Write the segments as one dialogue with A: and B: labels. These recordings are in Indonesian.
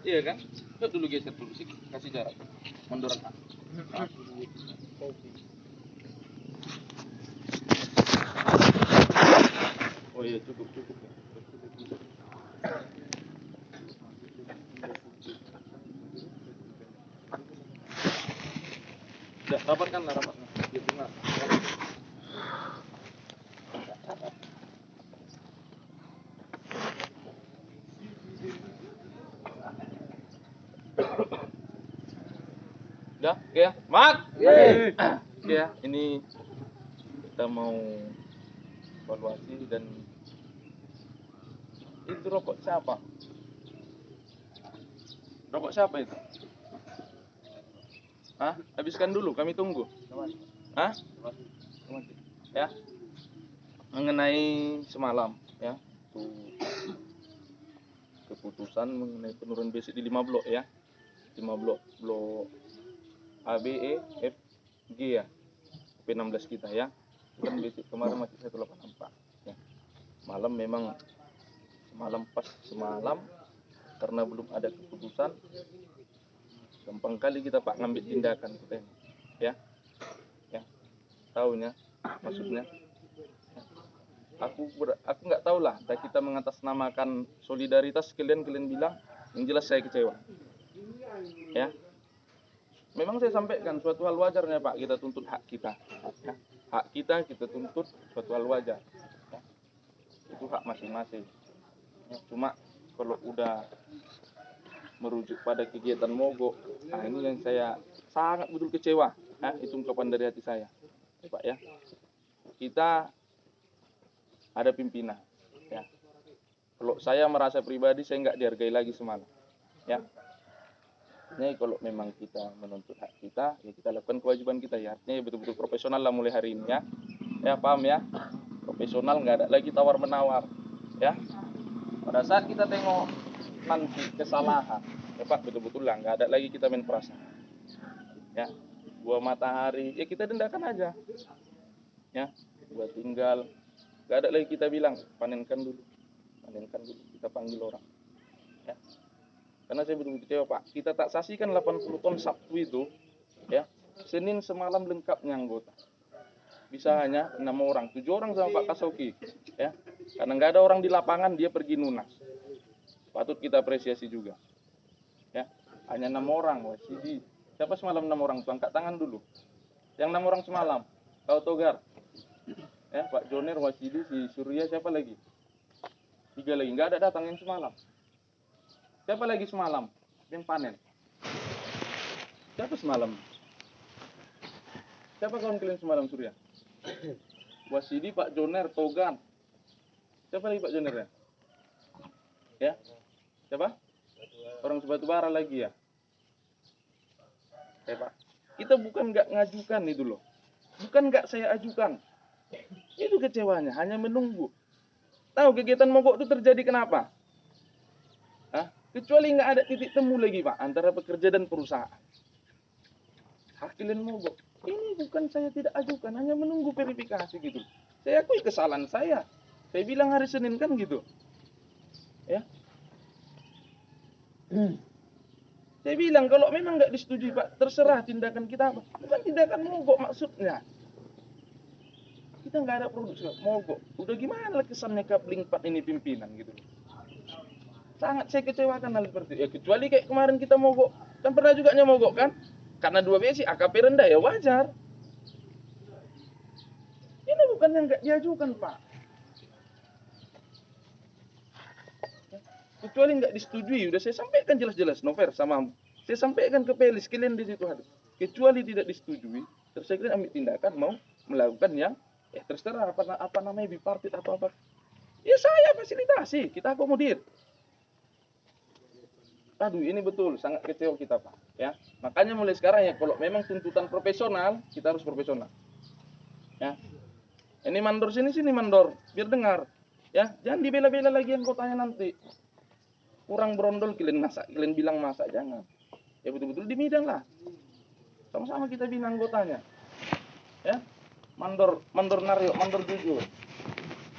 A: Iya kan? Lihat dulu, geser dulu sih, kasih jarak. Munduran. Nah. Oh iya, cukup. Udah, rapatkan. Gitu nggak? Udah, oke ya. Mat. Oke ya, ini kita mau evaluasi dan itu rokok siapa? Rokok siapa itu? Hah? Habiskan dulu, kami tunggu. Hah? Ya. Mengenai semalam, ya. Tuh keputusan mengenai penurunan basic di 5 blok ya. 5 blok A, B, E, F, G ya. P16 kita ya. Kan basic kemarin masih 184 ya. Malam memang semalam karena belum ada keputusan, gampang kali kita Pak ngambil tindakan kita ini. Ya. Tahunya maksudnya. Aku nggak tahu lah, kita mengatasnamakan solidaritas, kalian bilang, yang jelas saya kecewa. Ya. Memang saya sampaikan suatu hal wajarnya Pak, kita tuntut hak kita. Ya. Hak kita tuntut suatu hal wajar. Ya. Itu hak masing-masing. Ya. Cuma kalau udah merujuk pada kegiatan mogok, nah ini yang saya sangat betul kecewa. Ya. Itu ungkapan dari hati saya. Ya, Pak ya. Kita ada pimpinan. Ya. Kalau saya merasa pribadi saya nggak dihargai lagi semalam. Ya. Ini kalau memang kita menuntut hak kita, ya kita lakukan kewajiban kita ya. Artinya betul-betul profesional lah mulai hari ini ya. Ya paham ya. Profesional, nggak ada lagi tawar menawar. Ya. Pada saat kita tengok nanti kesalahan, ya Pak betul-betul lah nggak ada lagi kita main perasaan. Ya. Buah matahari, ya kita dendakan aja. Ya. Buat tinggal. Nggak ada lagi kita bilang panenkan dulu, kita panggil orang. Ya. Karena saya betul-betul kecewa Pak, kita tak saksikan 80 ton Sabtu itu, ya, Senin semalam lengkapnya anggota. Bisa hanya 6 orang, 7 orang sama Pak Kasoki, ya, karena nggak ada orang di lapangan, dia pergi nunas. Patut kita apresiasi juga, ya, hanya 6 orang, Wasidi. Siapa semalam 6 orang? Tuh, angkat tangan dulu. Yang 6 orang semalam, Kau Togar, ya, Pak Joner, Wasidi, si Surya, siapa lagi? 3 lagi, nggak ada datang yang semalam. Siapa lagi semalam? Yang panen. Siapa semalam? Siapa kawan kalian semalam, Surya? Wasidi, Pak Joner, Togan. Siapa lagi Pak Joner ya? Ya? Siapa? Orang Sebatu Bara lagi ya? Ya Pak. Kita bukan nggak ngajukan itu loh. Bukan nggak saya ajukan. Itu kecewanya, hanya menunggu. Tahu kegiatan mogok itu terjadi kenapa? Hah? Kecuali nggak ada titik temu lagi Pak antara pekerja dan perusahaan. Hakilan mogok. Ini bukan saya tidak ajukan, hanya menunggu verifikasi gitu. Saya akui kesalahan saya. Saya bilang hari Senin kan gitu. Ya. Saya bilang kalau memang nggak disetujui Pak, terserah tindakan kita apa. Bukan tindakan mogok maksudnya. Kita nggak ada produksi mogok. Udah gimana kesannya Kapling 4 ini pimpinan gitu. Sangat saya kecewakan hal seperti itu. Ya kecuali kayak kemarin kita mogok, kan pernah juga mogok kan? Karena 2 besi AKP rendah ya wajar. Ini bukan yang nggak diajukan Pak. Kecuali nggak disetujui, udah saya sampaikan jelas-jelas Nover sama saya sampaikan ke Pelis kalian di situ harus. Kecuali tidak disetujui, terus saya ambil tindakan mau melakukan yang terserah apa namanya bipartit atau apa. Ya saya fasilitasi, kita akomodir. Aduh ini betul sangat kecewa kita Pak ya. Makanya mulai sekarang ya kalau memang tuntutan profesional kita harus profesional. Ya. Ini mandor sini mandor biar dengar. Ya, jangan dibela-bela lagi anggotanya nanti. Kurang berondol kalian bilang masak jangan. Ya betul-betul dimidang lah. Sama-sama kita bina anggotanya. Ya. Mandor Naryo, mandor jujur.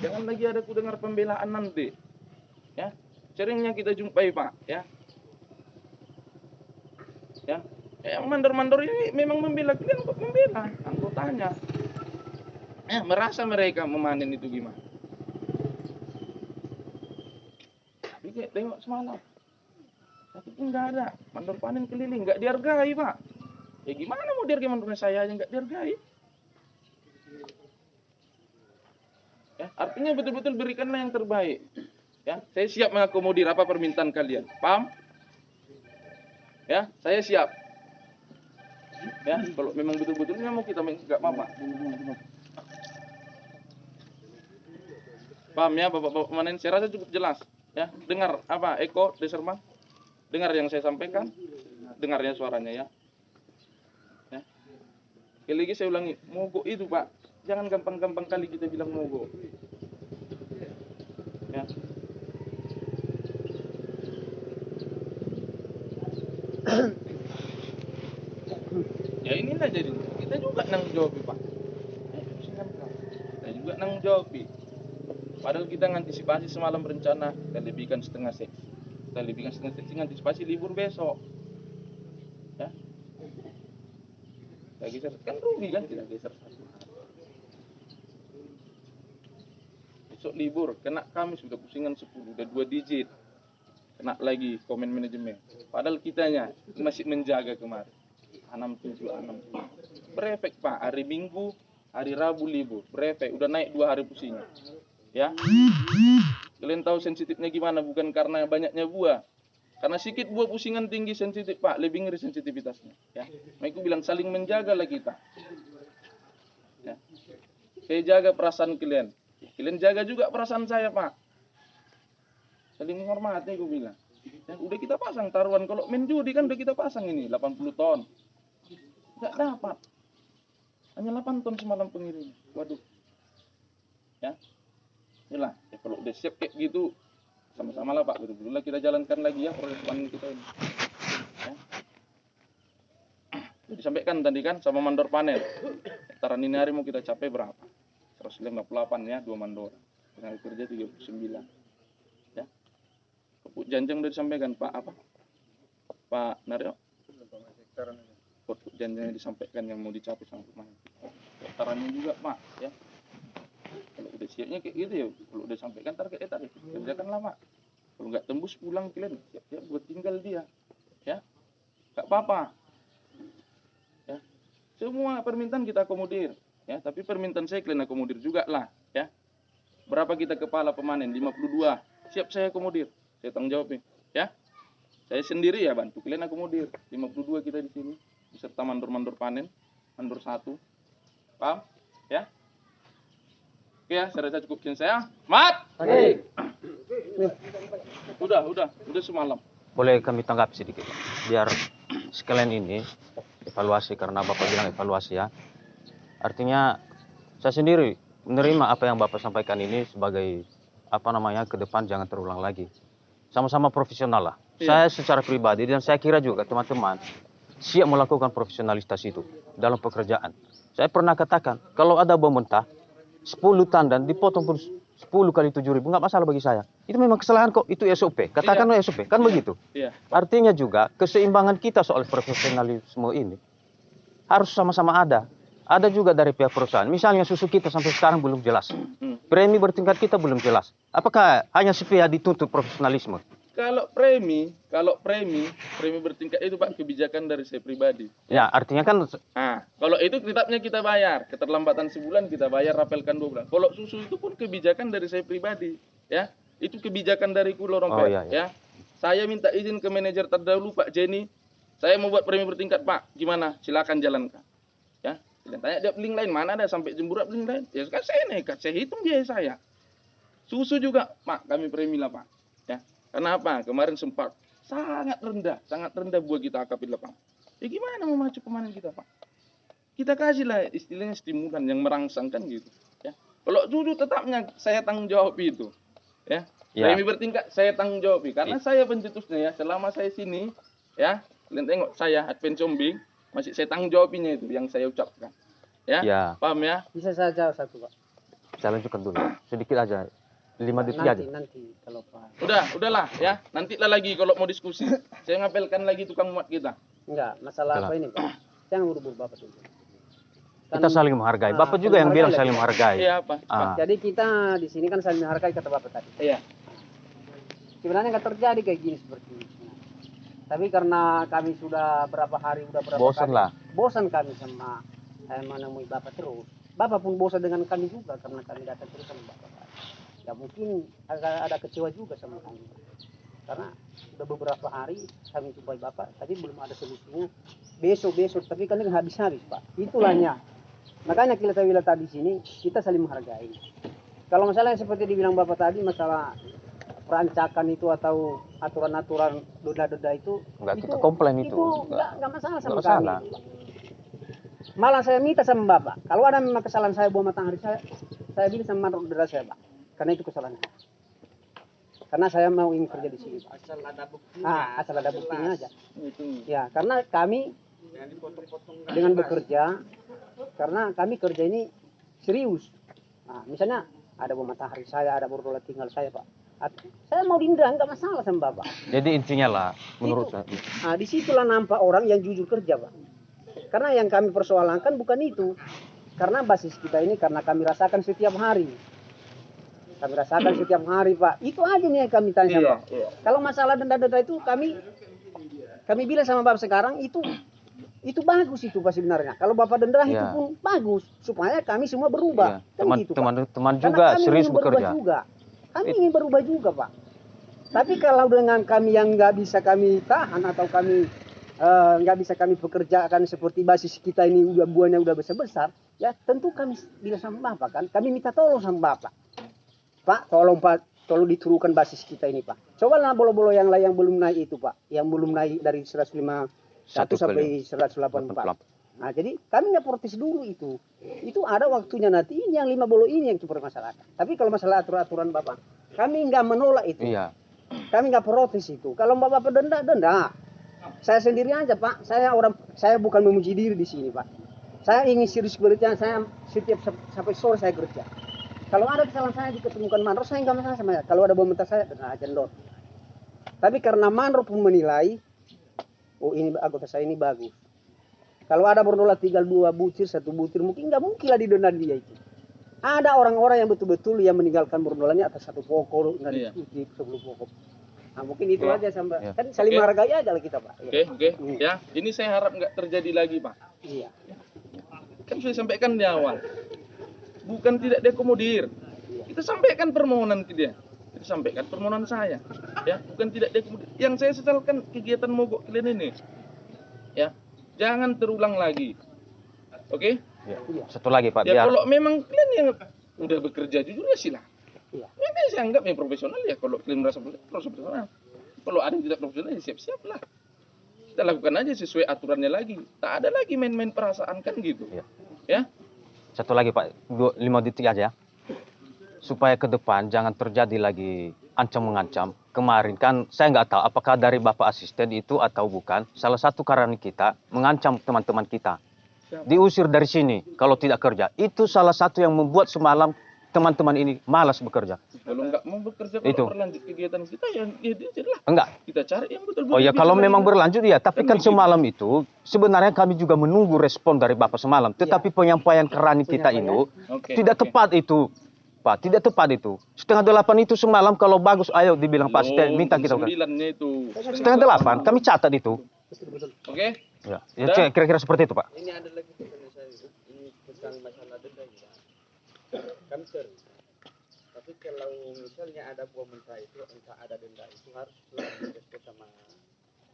A: Jangan lagi ada ku dengar pembelaan nanti. Ya. Seringnya kita jumpai Pak, ya. Ya, yang mandor-mandor ini memang membela kalian kok membela anggotanya. Ya, merasa mereka memanen itu gimana? Tapi kayak tengok semalam, satu pun nggak ada. Mandor panen keliling, nggak dihargai Pak. Ya gimana mau dihargai mandornya, saya aja nggak dihargai. Ya, artinya betul-betul berikanlah yang terbaik. Ya, saya siap mengakomodir apa permintaan kalian. Paham? Ya, saya siap. Ya, kalau memang betul-betulnya mau kita nggak apa-apa. Paham ya, Bapak-bapak pemanen? Saya rasa cukup jelas. Ya, dengar apa Eko Deserman? Dengar yang saya sampaikan? Dengarnya suaranya ya. Ya. Sekali lagi saya ulangi, mogok itu Pak, jangan gampang-gampang kali kita bilang mogok. Ya. Ya inilah jadi kita juga nanggung jawab Pak. Kita juga nanggung jawab. Padahal kita ngantisipasi semalam berencana kita lebihkan setengah seksi. Kita lebihkan setengah seksi ngantisipasi libur besok. Ya. Kita geser kan rugi kan kita geser satu. Besok libur, kena kami sudah pusingan 10, udah 2 digit. Kena lagi komen manajemen. Padahal kitanya masih menjaga kemarin. 67. Berefek Pak, hari Minggu, hari Rabu libur. Berefek, udah naik 2 hari pusingan. Ya. Kalian tahu sensitifnya gimana? Bukan karena banyaknya buah. Karena sedikit buah pusingan tinggi sensitif Pak, lebih ngeri sensitivitasnya. Ya. Mereka bilang saling menjagalah kita. Ya. Saya jaga perasaan kalian. Kalian jaga juga perasaan saya Pak. Saling menghormati aku bilang. Ya, udah kita pasang taruhan, kalau main judi kan udah kita pasang ini 80 ton. Enggak dapat. Hanya 8 ton semalam pengirim. Waduh. Ya. Inilah, ya kalau udah siap kayak gitu sama-sama lah Pak, betul-betul lah kita jalankan lagi ya proses panen kita ini. Ya. Jadi sampaikan tadi kan sama mandor panen. Hektaran ini hari mau kita capai berapa? 158 ya, 2 mandor. Dengan kerja 39. Ya. Pupuk janjang udah disampaikan Pak apa? Pak Naryo. Pupuk janjangnya disampaikan yang mau dicapai sama pemain. Hektarannya juga Pak, ya. Kalau udah siapnya kayak gitu ya, kalau udah sampaikan targetnya tadi kerjakan lama. Kalau nggak tembus pulang kalian siap-siap buat tinggal dia, ya nggak apa-apa. Ya, semua permintaan kita akomodir, ya. Tapi permintaan saya kalian akomodir juga lah, ya. Berapa kita kepala pemanen? 52. Siap saya akomodir, saya tanggung jawab ya. Saya sendiri ya bantu kalian akomodir. 52 kita di sini, beserta mandor-mandor panen, mandor 1, paham? Ya. Oke ya, saya rasa cukup saya. Mat.
B: Oke.
A: Udah semalam.
B: Boleh kami tanggapi sedikit, biar sekalian ini evaluasi, karena Bapak bilang evaluasi ya. Artinya saya sendiri menerima apa yang Bapak sampaikan ini sebagai ke depan jangan terulang lagi. Sama-sama profesional lah.
A: Iya.
B: Saya secara pribadi dan saya kira juga teman-teman siap melakukan profesionalitas itu dalam pekerjaan. Saya pernah katakan, kalau ada bom mentah 10 tandan dipotong pun 10 kali 7.000 nggak masalah bagi saya. Itu memang kesalahan kok, itu SOP. Katakanlah SOP, kan begitu.
A: Iya.
B: Artinya juga keseimbangan kita soal profesionalisme ini harus sama-sama ada. Ada juga dari pihak perusahaan. Misalnya susu kita sampai sekarang belum jelas. Premi bertingkat kita belum jelas. Apakah hanya sepihak dituntut profesionalisme?
A: Kalau premi bertingkat itu Pak kebijakan dari saya pribadi.
B: Ya, artinya kan
A: Nah, kalau itu tetapnya kita bayar, keterlambatan sebulan kita bayar, rapelkan 2 bulan. Kalau susu itu pun kebijakan dari saya pribadi, ya. Itu kebijakan dari Kulorong
B: Oh,
A: Pak,
B: iya, iya.
A: ya. Saya minta izin ke manajer terdahulu Pak Jenny, saya mau buat premi bertingkat Pak, gimana? Silakan jalankan. Ya, kalian tanya dia link lain mana ada sampai jemburat link lain. Ya sekarang saya nekat, saya hitung biaya saya. Susu juga Pak, kami premi lah Pak, ya. Kenapa? Kemarin sempat sangat rendah buah kita akap di lapangan. Ya gimana memacu pemanen kita Pak? Kita kasihlah istilahnya stimulan yang merangsangkan gitu, ya. Kalau susu tetapnya saya tanggung jawab itu, ya.
B: Ya.
A: Premi bertingkat saya tanggung jawab karena saya pencetusnya ya. Selama saya sini, ya, kalian tengok saya Advent Combing masih saya tanggung jawabinya itu yang saya ucapkan, ya.
B: Ya.
A: Paham ya?
C: Bisa saja satu Pak.
B: saya lanjutkan dulu sedikit aja. 5 detik aja.
C: Nanti kalau Pak.
A: Udahlah ya. Nanti lah lagi kalau mau diskusi. Saya ngapelkan lagi tukang muat kita.
C: Enggak, masalah
B: Betul.
C: apa ini Pak? Jangan buru-buru Bapak dulu.
B: Kita saling menghargai. Bapak juga yang bilang saling menghargai.
A: Iya, Pak.
C: Jadi kita di sini kan saling menghargai kata Bapak tadi.
A: Iya.
C: Sebenarnya nggak terjadi kayak gini seperti ini. Tapi karena kami sudah berapa hari,
B: Bosan lah.
C: Bosan kami sama menemui Bapak terus. Bapak pun bosan dengan kami juga karena kami datang terus sama Bapak. Ya mungkin agak ada kecewa juga sama kami. Karena udah beberapa hari kami jumpai Bapak, tapi belum ada solusinya. Besok, tapi kan habis-habis Pak. Itulahnya. Makanya kita bilang tadi sini, kita saling menghargai. Kalau masalah yang seperti dibilang Bapak tadi, masalah perancakan itu atau aturan-aturan denda-denda itu,
B: Enggak kita komplain itu.
C: Enggak masalah sama
B: Enggak
C: kami.
B: masalah.
C: Malah saya minta sama Bapak, kalau ada memang kesalahan saya buang matahari saya bilang sama saudara saya Pak, karena itu kesalahan saya. Karena saya mau ingin kerja di sini Pak.
D: Asal ada buktinya.
C: Asal ada buktinya aja.
A: Itu.
C: Ya, karena kami dengan bekerja, karena kami kerja ini serius. Nah, misalnya ada buang matahari saya, ada bordola tinggal saya Pak. Saya mau denda, nggak masalah sama Bapak.
B: Jadi intinya lah, menurut saya.
C: Nah, disitulah nampak orang yang jujur kerja Pak. Karena yang kami persoalkan bukan itu. Karena basis kita ini karena kami rasakan setiap hari. Kami rasakan setiap hari Pak. Itu aja nih yang kami tanya Pak.
A: Iya.
C: Kalau masalah denda-denda itu kami bilang sama Bapak sekarang itu bagus itu Pak sebenarnya. Kalau Bapak denda itu
B: Iya.
C: pun bagus supaya kami semua berubah.
B: Iya.
C: Kan gitu, Pak.
B: Teman-teman
C: Karena
B: juga
C: kami
B: serius
C: ingin berubah
B: bekerja.
C: juga. Kami ingin berubah juga Pak. Tapi kalau dengan kami yang nggak bisa kami tahan atau kami nggak bisa kami pekerjakan seperti basis kita ini udah buahnya udah besar-besar, ya tentu kami bilang sama Bapak kan, kami minta tolong sama Bapak. Pak, tolong diturunkan basis kita ini Pak. Coba lah bolo-bolo yang lain yang belum naik itu Pak, yang belum naik dari 151 sampai 184. Nah jadi kami nggak protes dulu itu. Itu ada waktunya nanti ini yang 5 bolo ini yang itu permasalahan. Tapi kalau masalah aturan Bapak, kami nggak menolak itu.
B: Iya.
C: Kami nggak protes itu. Kalau Bapak denda. Saya sendiri aja Pak. Saya bukan memuji diri di sini Pak. Saya ingin serius kerja. Saya setiap sampai sore saya kerja. Kalau ada kesalahan saya diketemukan Manro, saya nggak masalah sama saya. Kalau ada bom mentah saya, denda aja dong. Tapi karena Manro pun menilai, oh ini anggota saya ini bagus. Kalau ada bordola tinggal 2 butir, 1 butir, mungkin nggak mungkin lah didenda dia itu. Ada orang-orang yang betul-betul yang meninggalkan bordolanya atas 1 pokok, nggak
A: Iya.
C: di 10 pokok. Nah mungkin itu aja sampai
B: Iya.
C: kan saling menghargai aja lah kita Pak.
A: Oke. Ya, ini saya harap nggak terjadi lagi, Pak.
C: Iya.
A: Kan sudah sampaikan di awal. Bukan tidak diakomodir. Kita sampaikan permohonan ke dia. Kita sampaikan permohonan saya. Ya, bukan tidak diakomodir. Yang saya sesalkan kegiatan mogok kalian ini. Ya, jangan terulang lagi. Oke?
B: Iya. Satu lagi Pak,
A: Ya
B: biar
A: kalau memang kalian yang udah bekerja jujur ya silakan.
C: Iya.
A: Ya kan saya anggap yang profesional ya, kalau kalian merasa profesional. Kalau ada yang tidak profesional ya siap-siap lah. Kita lakukan aja sesuai aturannya lagi. Tak ada lagi main-main perasaan kan gitu.
B: Iya.
A: Ya.
B: satu lagi Pak, 5 detik aja ya. Supaya ke depan jangan terjadi lagi ancam-mengancam. Kemarin kan saya nggak tahu apakah dari Bapak asisten itu atau bukan. Salah satu karyawan kita mengancam teman-teman kita. Diusir dari sini kalau tidak kerja. Itu salah satu yang membuat semalam teman-teman ini malas bekerja.
A: Kalau nggak mau bekerja,
B: Itu.
A: kalau berlanjut kegiatan kita ya dia lah.
B: Enggak.
A: Kita cari yang betul-betul.
B: Oh ya,
A: bisa
B: kalau memang
A: berlanjut.
B: berlanjut ya, tapi kan
A: begitu.
B: semalam itu sebenarnya kami juga menunggu respon dari Bapak semalam. Tetapi penyampaian kerani kita itu
A: Oke,
B: tidak
A: oke.
B: tepat itu, Pak. Tidak tepat itu. 7:30 itu semalam kalau bagus, ayo dibilang Pak Asisten, minta kita.
A: 9-nya itu.
B: 7:30 kami catat itu.
A: Oke.
B: Ya, ya kira-kira seperti itu Pak.
D: Ini ada lagi pertanyaan saya. Ini tentang masalah denda ya. Kami serius. Tapi kalau misalnya ada buah mentah itu, entah ada denda itu harus direspon sama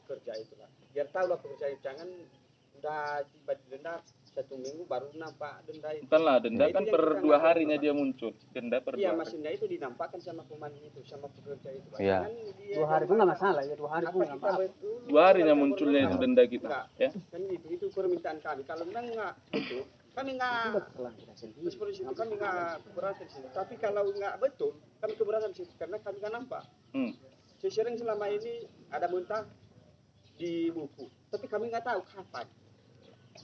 D: pekerja itu lah. Biar tahu lah pekerja itu, jangan udah tiba di denda 1 minggu baru nampak denda itu.
A: Bukan lah, denda
D: Nah, itu
A: kan
D: yang
A: per
D: kita
A: 2
D: nggak
A: harinya
D: tahu,
A: dia muncul. Denda per 2
D: Iya,
A: hari.
D: maksudnya itu dinampakkan sama pemain itu, sama pekerja itu. Pak.
B: Iya.
D: Jangan dia
C: 2 hari pun nggak masalah ya, 2 hari pun nggak
D: kita
C: apa-apa.
D: betul,
A: 2 harinya
D: kita
A: munculnya itu
D: berdua.
A: denda kita.
D: Enggak,
A: Ya.
D: kan itu permintaan kami. Kalau memang enggak betul, kami enggak
C: Kesalahan kita sendiri.
D: seperti itu, kami enggak keberatan di situ. Tapi kalau enggak betul, kami keberatan di situ karena kami enggak nampak. Saya sering selama ini ada muntah di buku, tapi kami enggak tahu kapan.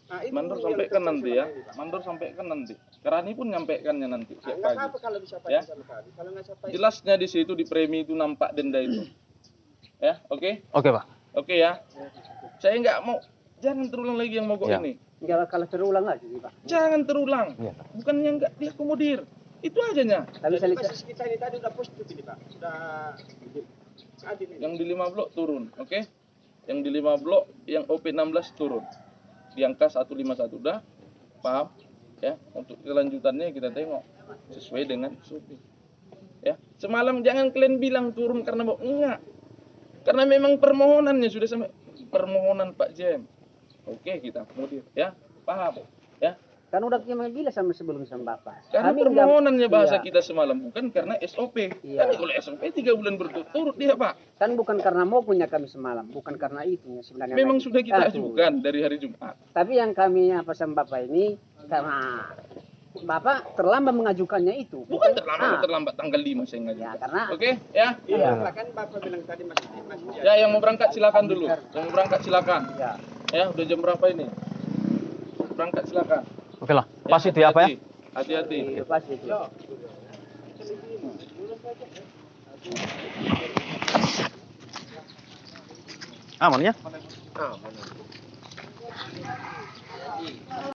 D: Nah, itu
A: Mandor
D: yang
A: sampaikan
D: terjadi
A: nanti
D: selama
A: ya.
D: ini, Pak.
A: Mandor sampaikan nanti. Kerani pun nyampaikannya nanti
D: Nah,
A: tiap
D: nggak
A: pagi.
D: apa-apa kalau disampaikan
A: Ya.
D: sama kami. Kalau nggak sampaikan,
A: Jelasnya di situ di premi itu nampak denda itu. Ya, oke?
B: Oke Pak.
A: Oke ya. Saya nggak mau, jangan terulang lagi yang mogok
B: Ya.
A: ini.
C: Nggak kalau terulang lagi Pak.
A: Jangan terulang.
B: Iya.
A: Bukannya nggak diakomodir. Itu ajanya.
C: Tapi
D: jadi
C: saya
D: basis kita ini tadi udah positif ini Pak. Sudah adil ini.
A: Yang di 5 blok turun, oke? Yang di 5 blok, yang OP16 turun. Di angka 151 udah, paham? Ya, untuk kelanjutannya kita tengok sesuai dengan SOP. Ya, semalam jangan kalian bilang turun karena mau enggak. Karena memang permohonannya sudah sampai permohonan Pak Jem. Oke, kita akomodir, ya. Paham? Ya.
C: kan udah kami bilang sama sebelum sama Bapak.
A: Karena
C: Kami
A: permohonannya bahasa
C: iya.
A: kita semalam bukan karena SOP.
C: Iya.
A: Kan kalau SOP 3 bulan berturut-turut dia, Pak.
C: Kan bukan karena mau punya kami semalam, bukan karena itu ya sebenarnya.
A: Memang
C: lagi.
A: sudah kita
C: Ah,
A: ajukan dari hari Jumat.
C: Tapi yang kami apa sama Bapak ini karena Bapak terlambat mengajukannya itu.
A: Bukan terlambat,
C: Ah,
A: terlambat tanggal 5 saya
C: ya
A: ngajukan.
C: karena
A: Oke, ya.
D: Iya, kan Bapak bilang tadi masih
A: Ya, yang mau berangkat silakan dulu. Yang mau berangkat silakan.
C: ya
A: Ya, udah jam berapa ini? Berangkat silakan.
B: Oke lah. Pas itu ya Pak ya.
A: Hati-hati.
C: itu pasti itu.
B: Aman ya?